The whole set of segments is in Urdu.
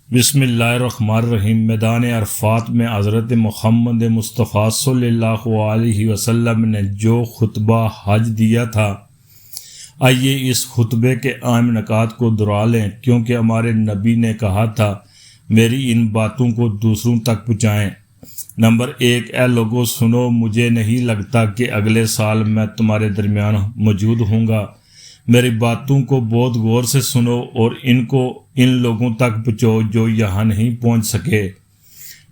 بسم اللہ الرحمن الرحیم۔ میدان عرفات میں حضرت محمد مصطفیٰ صلی اللہ علیہ وسلم نے جو خطبہ حج دیا تھا، آئیے اس خطبے کے اہم نکات کو دہرا لیں، کیونکہ ہمارے نبی نے کہا تھا میری ان باتوں کو دوسروں تک پہنچائیں۔ نمبر 1، اے لوگوں سنو، مجھے نہیں لگتا کہ اگلے سال میں تمہارے درمیان موجود ہوں گا۔ میری باتوں کو بہت غور سے سنو اور ان کو ان لوگوں تک پہنچاؤ جو یہاں نہیں پہنچ سکے۔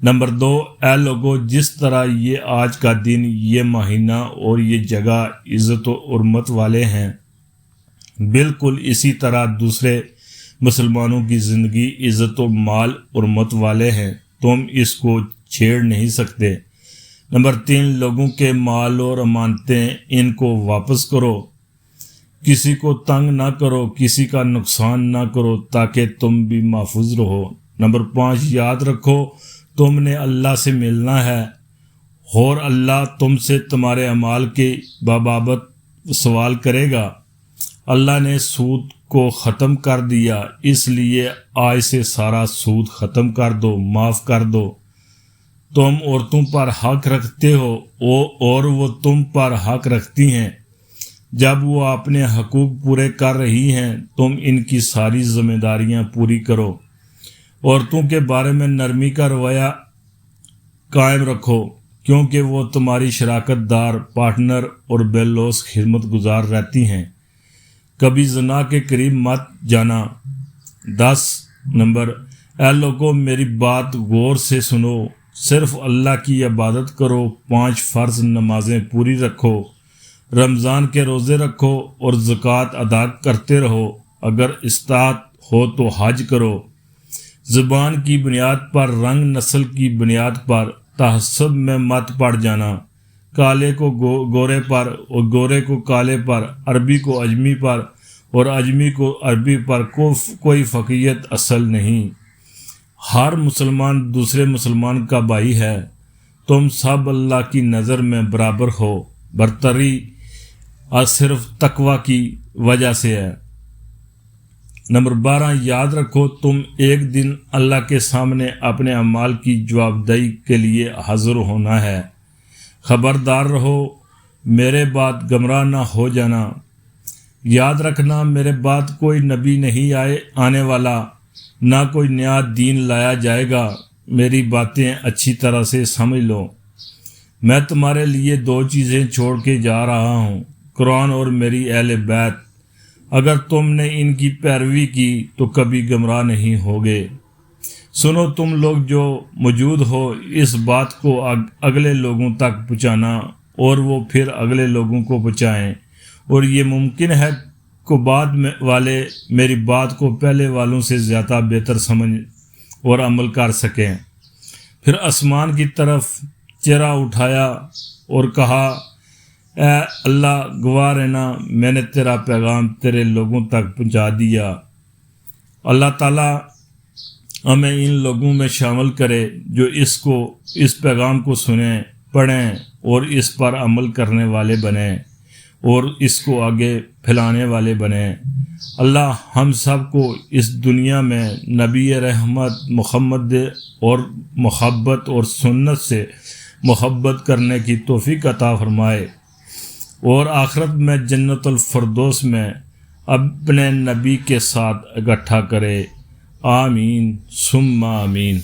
نمبر 2، اے لوگوں، جس طرح یہ آج کا دن، یہ مہینہ اور یہ جگہ عزت و حرمت والے ہیں، بالکل اسی طرح دوسرے مسلمانوں کی زندگی عزت و مال حرمت والے ہیں، تم اس کو چھیڑ نہیں سکتے۔ نمبر 3، لوگوں کے مال اور امانتیں ان کو واپس کرو، کسی کو تنگ نہ کرو، کسی کا نقصان نہ کرو تاکہ تم بھی محفوظ رہو۔ نمبر 5، یاد رکھو تم نے اللہ سے ملنا ہے اور اللہ تم سے تمہارے اعمال کے بابت سوال کرے گا۔ اللہ نے سود کو ختم کر دیا، اس لیے آج سے سارا سود ختم کر دو، معاف کر دو۔ تم عورتوں پر حق رکھتے ہو اور وہ تم پر حق رکھتی ہیں۔ جب وہ اپنے حقوق پورے کر رہی ہیں، تم ان کی ساری ذمہ داریاں پوری کرو۔ عورتوں کے بارے میں نرمی کا رویہ قائم رکھو، کیونکہ وہ تمہاری شراکت دار، پارٹنر اور بے لوث خدمت گزار رہتی ہیں۔ کبھی زنا کے قریب مت جانا۔ 10 نمبر، اے لوگوں میری بات غور سے سنو، صرف اللہ کی عبادت کرو، 5 فرض نمازیں پوری رکھو، رمضان کے روزے رکھو اور زکوٰۃ ادا کرتے رہو، اگر استطاعت ہو تو حج کرو۔ زبان کی بنیاد پر، رنگ نسل کی بنیاد پر تعصب میں مت پڑ جانا، کالے کو گورے پر اور گورے کو کالے پر، عربی کو اجمی پر اور اجمی کو عربی پر کوئی فقیت اصل نہیں۔ ہر مسلمان دوسرے مسلمان کا بھائی ہے، تم سب اللہ کی نظر میں برابر ہو، برتری اور صرف تقوی کی وجہ سے ہے۔ نمبر 12، یاد رکھو تم ایک دن اللہ کے سامنے اپنے اعمال کی جواب دہی کے لیے حاضر ہونا ہے۔ خبردار رہو، میرے بعد گمراہ نہ ہو جانا۔ یاد رکھنا میرے بعد کوئی نبی نہیں آنے والا، نہ کوئی نیا دین لایا جائے گا۔ میری باتیں اچھی طرح سے سمجھ لو، میں تمہارے لیے 2 چیزیں چھوڑ کے جا رہا ہوں، قرآن اور میری اہل بیت۔ اگر تم نے ان کی پیروی کی تو کبھی گمراہ نہیں ہوگے۔ سنو تم لوگ جو موجود ہو، اس بات کو اگلے لوگوں تک پہنچانا اور وہ پھر اگلے لوگوں کو پہنچائیں، اور یہ ممکن ہے کہ بعد والے میری بات کو پہلے والوں سے زیادہ بہتر سمجھ اور عمل کر سکیں۔ پھر آسمان کی طرف چہرہ اٹھایا اور کہا، اے اللہ گواہ رہنا، میں نے تیرا پیغام تیرے لوگوں تک پہنچا دیا۔ اللہ تعالیٰ ہمیں ان لوگوں میں شامل کرے جو اس پیغام کو سنیں، پڑھیں اور اس پر عمل کرنے والے بنیں اور اس کو آگے پھیلانے والے بنیں۔ اللہ ہم سب کو اس دنیا میں نبی رحمت محمد اور محبت اور سنت سے محبت کرنے کی توفیق عطا فرمائے، اور آخرت میں جنت الفردوس میں اپنے نبی کے ساتھ اکٹھا کرے۔ آمین ثم آمین۔